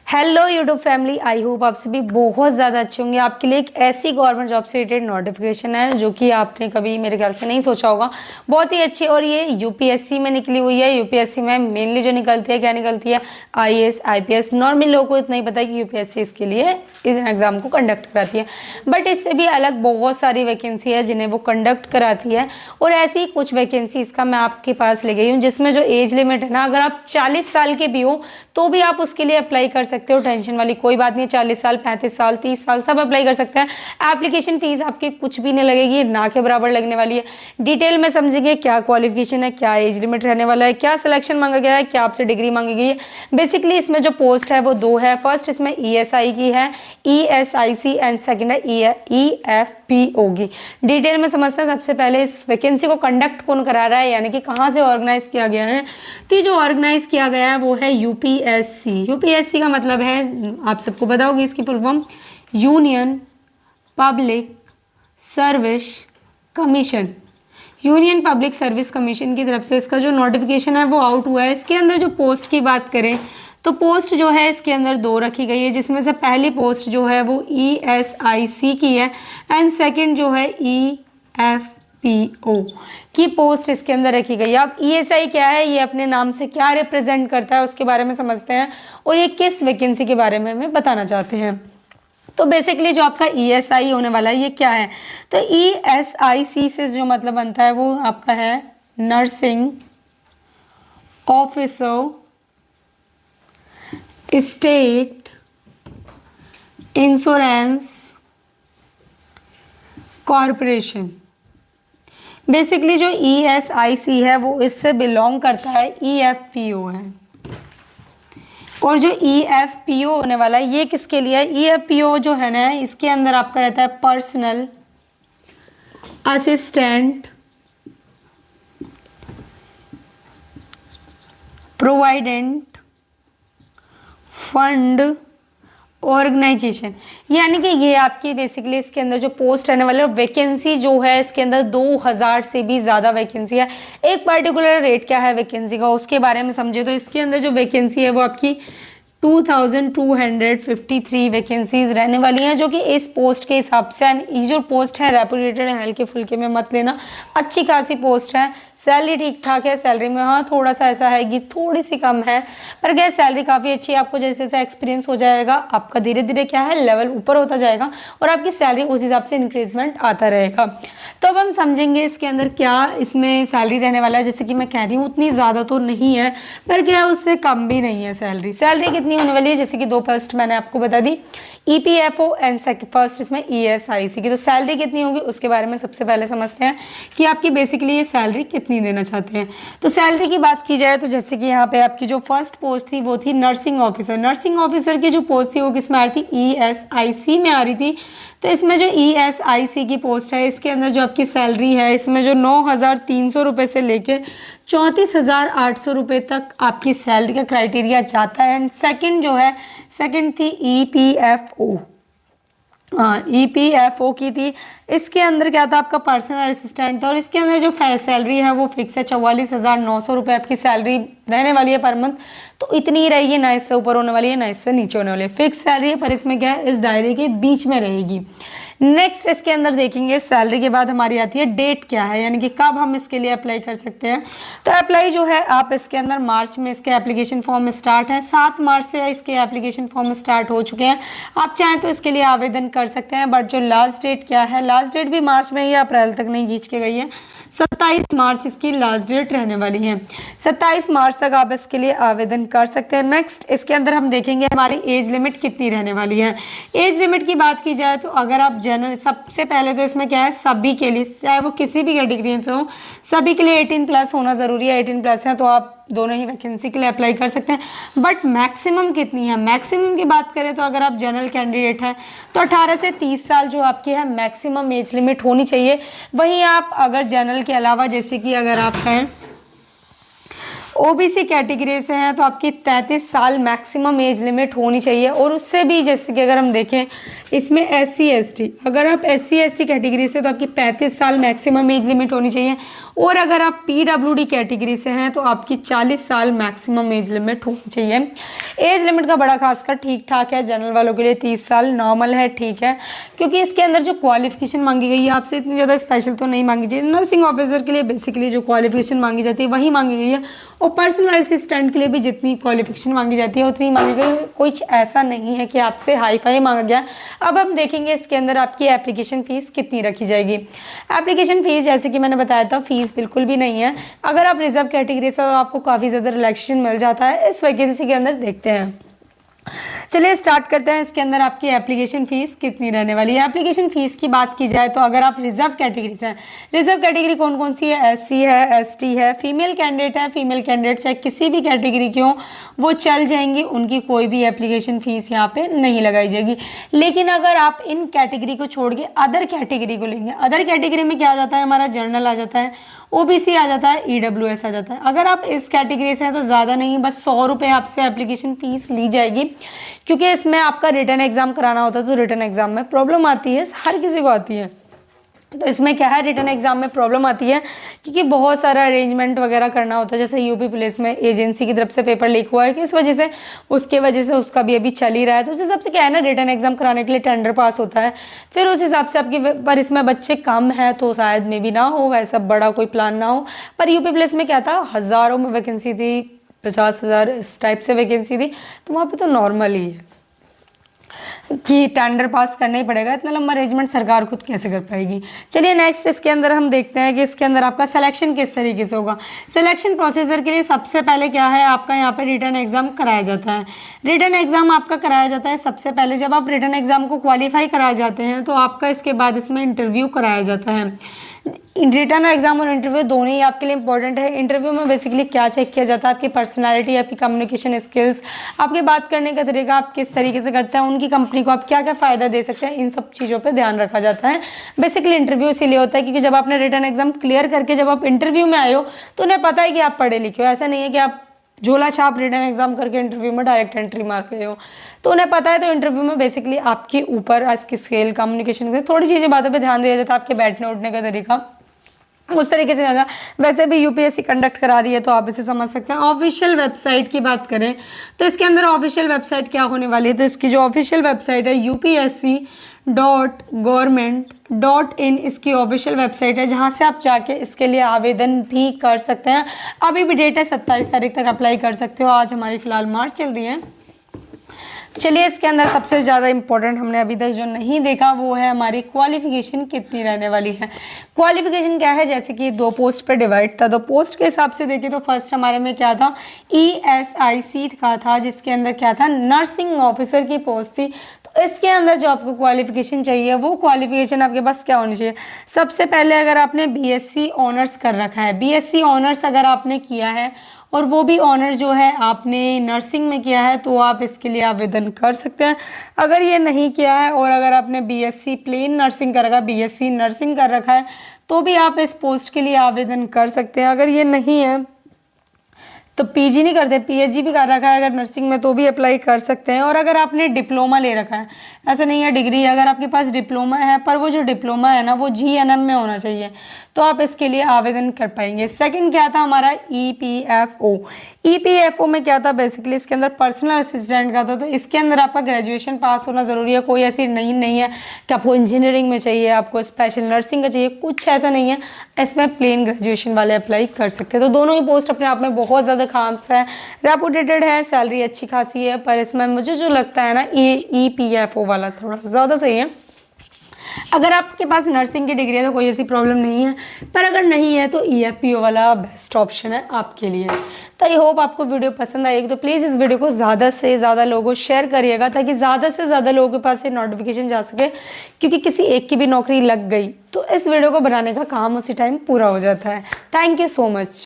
Hello YouTube family, I hope आप सभी बहुत ज़्यादा अच्छे होंगे। आपके लिए एक ऐसी गवर्नमेंट जॉब से रिलेटेड नोटिफिकेशन है जो कि आपने कभी मेरे ख्याल से नहीं सोचा होगा। बहुत ही अच्छी, और ये यूपीएससी में निकली हुई है। यूपीएससी में मेनली जो निकलती है, क्या निकलती है, आईएएस आईपीएस। नॉर्मल लोगों को इतना ही पता है कि यूपीएससी इसके लिए इस एग्ज़ाम को कंडक्ट कराती है, बट इससे भी अलग बहुत सारी वैकेंसी है जिन्हें वो कंडक्ट कराती है। और ऐसी ही कुछ वैकेंसी इसका मैं आपके पास ले गई हूँ, जिसमें जो एज लिमिट है ना, अगर आप 40 साल के भी हो तो भी आप उसके लिए अप्लाई कर सकते हो। टेंशन वाली कोई बात नहीं, 40 साल 35 साल 30 साल सब अप्लाई कर सकते हैं। एप्लीकेशन फीस आपकी कुछ भी नहीं लगेगी, ना के बराबर लगने वाली है। डिटेल में समझेंगे क्या क्वालिफिकेशन है, क्या एज लिमिट रहने वाला है, क्या सिलेक्शन मांगा गया है, क्या आपसे डिग्री मांगी गई है। बेसिकली इसमें जो पोस्ट है वो दो है। फर्स्ट इसमें ईएसआई की है, ईएसआईसी, एंड सेकेंड है ईएफपीओ की। डिटेल में समझते हैं। सबसे पहले इस वैकेंसी को कंडक्ट कौन करा रहा है, यानी कि कहाँ से ऑर्गेनाइज किया गया है। तो जो ऑर्गेनाइज किया गया है वो है यूपीएससी। यूपीएससी का मतलब है, आप सबको पता होगी इसकी full form, union public service commission. Union public service commission की तरफ से इसका जो नोटिफिकेशन है वो आउट हुआ है। इसके अंदर जो पोस्ट की बात करें तो पोस्ट जो है इसके अंदर दो रखी गई है, जिसमें से पहली पोस्ट जो है वो ईएसआईसी की है, एंड सेकंड जो है ईएफपीओ की पोस्ट इसके अंदर रखी गई है। अब ईएसआई क्या है, ये अपने नाम से क्या रिप्रेजेंट करता है उसके बारे में समझते हैं, और ये किस वैकेंसी के बारे में हमें बताना चाहते हैं। तो बेसिकली जो आपका ईएसआई होने वाला है ये क्या है, तो ईएसआईसी से जो मतलब बनता है वो आपका है nursing officer state insurance corporation. Basically जो ईएसआईसी है वो इससे बिलोंग करता है, ईएफपीओ है। और जो ईएफपीओ होने वाला है ये किसके लिए है, ईएफपीओ जो है ना इसके अंदर आपका रहता है personal assistant provident fund organisation. यानी कि ये आपकी बेसिकली इसके अंदर जो पोस्ट रहने वाले, वैकेंसी जो है इसके अंदर 2000 से भी ज़्यादा वैकेंसी है। एक पर्टिकुलर रेट क्या है वैकेंसी का उसके बारे में समझे तो इसके अंदर जो वैकेंसी है वो आपकी 2253 वैकेंसीज रहने वाली हैं, जो कि इस पोस्ट के हिसाब से, ये जो पोस्ट है रेपुटेटेड है, हल्के फुल्के में मत लेना, अच्छी खासी पोस्ट है। सैलरी ठीक ठाक है, सैलरी में हाँ थोड़ा सा ऐसा है कि थोड़ी सी कम है, पर क्या सैलरी काफ़ी अच्छी है। आपको जैसे जैसे एक्सपीरियंस हो जाएगा आपका धीरे धीरे क्या है लेवल ऊपर होता जाएगा, और आपकी सैलरी उस हिसाब से इंक्रीजमेंट आता रहेगा। तो अब हम समझेंगे इसके अंदर क्या इसमें सैलरी रहने वाला है। जैसे कि मैं कह रही हूँ उतनी ज़्यादा तो नहीं है, पर क्या है उससे कम भी नहीं है। सैलरी कितनी होने वाली है, जैसे कि दो पोस्ट मैंने आपको बता दी, ईपीएफओ एंड फर्स्ट इसमें ईएसआईसी की। तो सैलरी कितनी होगी उसके बारे में सबसे पहले समझते हैं कि आपकी बेसिकली ये सैलरी कितनी देना चाहते हैं। तो सैलरी की बात की जाए तो जैसे कि यहाँ पे आपकी जो फर्स्ट पोस्ट थी वो थी नर्सिंग ऑफिसर। नर्सिंग ऑफिसर की जो पोस्ट थी वो किस में आ रही थी, ईएसआईसी में आ रही थी। तो इसमें जो ईएसआईसी की पोस्ट है इसके अंदर जो आपकी सैलरी है इसमें जो 9300 रुपये से लेके 34,800 रुपये तक आपकी सैलरी का क्राइटेरिया जाता है। एंड सेकंड जो है, सेकंड थी ईपीएफओ। ईपीएफओ की थी। इसके अंदर क्या था, आपका पर्सनल असिस्टेंट था, और इसके अंदर जो सैलरी है वो फिक्स है, 44,900 रुपये आपकी सैलरी रहने वाली है पर मंथ। तो इतनी ही रहेगी, ना इससे ऊपर होने वाली है ना इससे नीचे होने वाली है। फिक्स सैलरी है, पर इसमें क्या है इस दायरे के बीच में रहेगी। नेक्स्ट इसके अंदर देखेंगे सैलरी के बाद हमारी आती है डेट क्या है, यानी कि कब हम इसके लिए अप्लाई कर सकते हैं। तो अप्लाई जो है आप इसके अंदर मार्च में इसके एप्लीकेशन फॉर्म स्टार्ट है, 7 मार्च से इसके एप्लीकेशन फॉर्म स्टार्ट हो चुके हैं। आप चाहें तो इसके लिए आवेदन कर सकते हैं, बट जो लास्ट डेट क्या है, लास्ट डेट भी मार्च में ही अप्रैल तक नहीं खींच के गई है, 27 मार्च इसकी लास्ट डेट रहने वाली है। 27 मार्च तक आप इसके लिए आवेदन कर सकते हैं। नेक्स्ट इसके अंदर हम देखेंगे हमारी एज लिमिट कितनी रहने वाली है। एज लिमिट की बात की जाए तो अगर आप जनरल, सबसे पहले तो इसमें क्या है सभी के लिए, चाहे वो किसी भी कैटेगरी से हो, सभी के लिए 18+ होना ज़रूरी है। 18+ है तो आप दोनों ही वैकेंसी के लिए अप्लाई कर सकते हैं। बट मैक्सिमम कितनी है, मैक्सिमम की बात करें तो अगर आप जनरल कैंडिडेट हैं तो 18 से 30 साल जो आपकी है मैक्सिमम एज लिमिट होनी चाहिए। वहीं आप अगर जनरल के अलावा, जैसे कि अगर आप हैं ओबीसी कैटेगरी से हैं तो आपकी 33 साल मैक्सिमम एज लिमिट होनी चाहिए। और उससे भी जैसे कि अगर हम देखें इसमें एससी एसटी, अगर आप एससी एसटी कैटेगरी से तो आपकी 35 साल मैक्सिमम एज लिमिट होनी चाहिए। और अगर आप पीडब्ल्यूडी कैटेगरी से हैं तो आपकी 40 साल मैक्सिमम एज लिमिट होनी चाहिए। एज लिमिट का बड़ा खासकर ठीक ठाक है, जनरल वालों के लिए 30 साल नॉर्मल है, ठीक है, क्योंकि इसके अंदर जो क्वालिफिकेशन मांगी गई है आपसे इतनी ज़्यादा स्पेशल तो नहीं मांगी जाए। नर्सिंग ऑफिसर के लिए बेसिकली जो क्वालिफिकेशन मांगी जाती है वही मांगी गई है, और पर्सनल असिस्टेंट के लिए भी जितनी क्वालिफिकेशन मांगी जाती है उतनी मांगी गई है। कुछ ऐसा नहीं है कि आपसे हाई फाई मांगा गया। अब हम देखेंगे इसके अंदर आपकी एप्लीकेशन फ़ीस कितनी रखी जाएगी। एप्लीकेशन फ़ीस जैसे कि मैंने बताया था फ़ीस बिल्कुल भी नहीं है। अगर आप रिजर्व कैटेगरी से तो आपको काफ़ी ज़्यादा रिलैक्सेशन मिल जाता है। इस वैकेंसी के अंदर देखते हैं, चलिए स्टार्ट करते हैं। इसके अंदर आपकी एप्लीकेशन फ़ीस कितनी रहने वाली है। एप्लीकेशन फ़ीस की बात की जाए तो अगर आप रिजर्व कैटेगरी से हैं, रिजर्व कैटेगरी कौन कौन सी है, एससी है, एसटी है, फीमेल कैंडिडेट है, फीमेल कैंडिडेट चाहे किसी भी कैटेगरी की हो वो चल जाएंगी, उनकी कोई भी एप्लीकेशन फ़ीस यहाँ पे नहीं लगाई जाएगी। लेकिन अगर आप इन कैटेगरी को छोड़ के अदर कैटेगरी को लेंगे, अदर कैटेगरी में क्या आ जाता है, हमारा जनरल आ जाता है, ओबीसी आ जाता है, ईडब्ल्यूएस आ जाता है। अगर आप इस कैटेगरी से हैं तो ज़्यादा नहीं, बस 100 रुपये आपसे एप्लीकेशन फ़ीस ली जाएगी, क्योंकि इसमें आपका रिटर्न एग्जाम कराना होता है। तो रिटर्न एग्जाम में प्रॉब्लम आती है, हर किसी को आती है। तो इसमें क्या है, रिटर्न एग्जाम में प्रॉब्लम आती है क्योंकि बहुत सारा अरेंजमेंट वगैरह करना होता है। जैसे यूपी पुलिस में एजेंसी की तरफ से पेपर लीक हुआ है कि इस वजह से उसका भी अभी चल ही रहा है। तो उस हिसाब से क्या है ना, रिटर्न एग्जाम कराने के लिए टेंडर पास होता है, फिर उस हिसाब से आपकी, पर इसमें बच्चे कम है तो शायद में भी ना हो, वैसा बड़ा कोई प्लान ना हो। पर यूपी पुलिस में क्या था, हज़ारों में वैकेंसी थी, 50,000 इस टाइप से वैकेंसी थी, तो वहाँ पर तो नॉर्मल ही है कि टेंडर पास करना ही पड़ेगा। इतना लंबा अरेंजमेंट सरकार खुद कैसे कर पाएगी। चलिए नेक्स्ट इसके अंदर हम देखते हैं कि इसके अंदर आपका सिलेक्शन किस तरीके से होगा। सिलेक्शन प्रोसीजर के लिए सबसे पहले क्या है, आपका यहाँ पे रिटर्न एग्जाम कराया जाता है। रिटर्न एग्जाम आपका कराया जाता है सबसे पहले। जब आप रिटर्न एग्जाम को क्वालिफाई कराए जाते हैं तो आपका इसके बाद इसमें इंटरव्यू कराया जाता है। रिटर्न एग्जाम और इंटरव्यू दोनों ही आपके लिए इंपॉर्टेंट है। इंटरव्यू में बेसिकली क्या चेक किया जाता है, आपकी पर्सनालिटी, आपकी कम्युनिकेशन स्किल्स, आपके बात करने का तरीका, आप किस तरीके से करते हैं, उनकी कंपनी को आप क्या क्या फ़ायदा दे सकते हैं, इन सब चीज़ों पे ध्यान रखा जाता है। बेसिकली इंटरव्यू इसीलिए होता है क्योंकि जब आपने रिटर्न एग्जाम क्लियर करके जब आप इंटरव्यू में आए हो तो उन्हें पता है कि आप पढ़े लिखे हो। ऐसा नहीं है कि आप झोला छाप रिटर्न एग्जाम करके इंटरव्यू में डायरेक्ट एंट्री मार गए हो, तो उन्हें पता है। तो इंटरव्यू में बेसिकली आपके ऊपर आपकी स्किल, कम्युनिकेशन, थोड़ी चीज़ें बातों पे ध्यान दिया जाता है, आपके बैठने उठने का तरीका, उस तरीके से ज़्यादा। वैसे भी यूपीएससी कंडक्ट करा रही है तो आप इसे समझ सकते हैं। ऑफिशियल वेबसाइट की बात करें तो इसके अंदर ऑफिशियल वेबसाइट क्या होने वाली है, तो इसकी जो ऑफिशियल वेबसाइट है upsc.government.in इसकी ऑफिशियल वेबसाइट है, जहां से आप जाके इसके लिए आवेदन भी कर सकते हैं। अभी भी डेट है 27 तारीख तक अप्लाई कर सकते हो। आज हमारी फिलहाल मार्च चल रही है। चलिए इसके अंदर सबसे ज़्यादा इंपॉर्टेंट हमने अभी तक जो नहीं देखा वो है हमारी क्वालिफिकेशन कितनी रहने वाली है। क्वालिफिकेशन क्या है, जैसे कि 2 पोस्ट पे डिवाइड था, तो पोस्ट के हिसाब से देखिए तो फर्स्ट हमारे में क्या था, ESIC का था, जिसके अंदर क्या था, नर्सिंग ऑफिसर की पोस्ट थी। तो इसके अंदर जो आपको क्वालिफिकेशन चाहिए वो क्वालिफिकेशन आपके पास क्या होनी चाहिए। सबसे पहले अगर आपने BSc ऑनर्स कर रखा है, BSc ऑनर्स अगर आपने किया है और वो भी ऑनर जो है आपने नर्सिंग में किया है तो आप इसके लिए आवेदन कर सकते हैं। अगर ये नहीं किया है और अगर आपने BSc प्लेन नर्सिंग कर रखा है, BSc नर्सिंग कर रखा है, तो भी आप इस पोस्ट के लिए आवेदन कर सकते हैं। अगर ये नहीं है तो PG नहीं करते, PhD भी कर रखा है अगर नर्सिंग में तो भी अप्लाई कर सकते हैं। और अगर आपने डिप्लोमा ले रखा है, ऐसा नहीं है डिग्री, अगर आपके पास डिप्लोमा है पर वो जो डिप्लोमा है ना वो GNM में होना चाहिए, तो आप इसके लिए आवेदन कर पाएंगे। सेकंड क्या था हमारा, EPFO। EPFO में क्या था, बेसिकली इसके अंदर पर्सनल असिस्टेंट का था। तो इसके अंदर आपका ग्रेजुएशन पास होना ज़रूरी है। कोई ऐसी नहीं है कि आपको इंजीनियरिंग में चाहिए, आपको स्पेशल नर्सिंग का चाहिए, कुछ ऐसा नहीं है। इसमें प्लेन ग्रेजुएशन वाले अप्लाई कर सकते हैं। तो दोनों ही पोस्ट अपने आप में बहुत ज़्यादा खास है, रेपुटेटेड है, सैलरी अच्छी खासी है, पर इसमें मुझे जो लगता है ना EPFO वाला थोड़ा ज़्यादा सही है। अगर आपके पास नर्सिंग की डिग्री है तो कोई ऐसी प्रॉब्लम नहीं है, पर अगर नहीं है तो EFPO वाला बेस्ट ऑप्शन है आपके लिए। तो आई होप आपको वीडियो पसंद आएगी, तो प्लीज़ इस वीडियो को ज़्यादा से ज़्यादा लोगों को शेयर करिएगा ताकि ज़्यादा से ज़्यादा लोगों के पास ये नोटिफिकेशन जा सके, क्योंकि किसी एक की भी नौकरी लग गई तो इस वीडियो को बनाने का काम उसी टाइम पूरा हो जाता है। Thank you so much.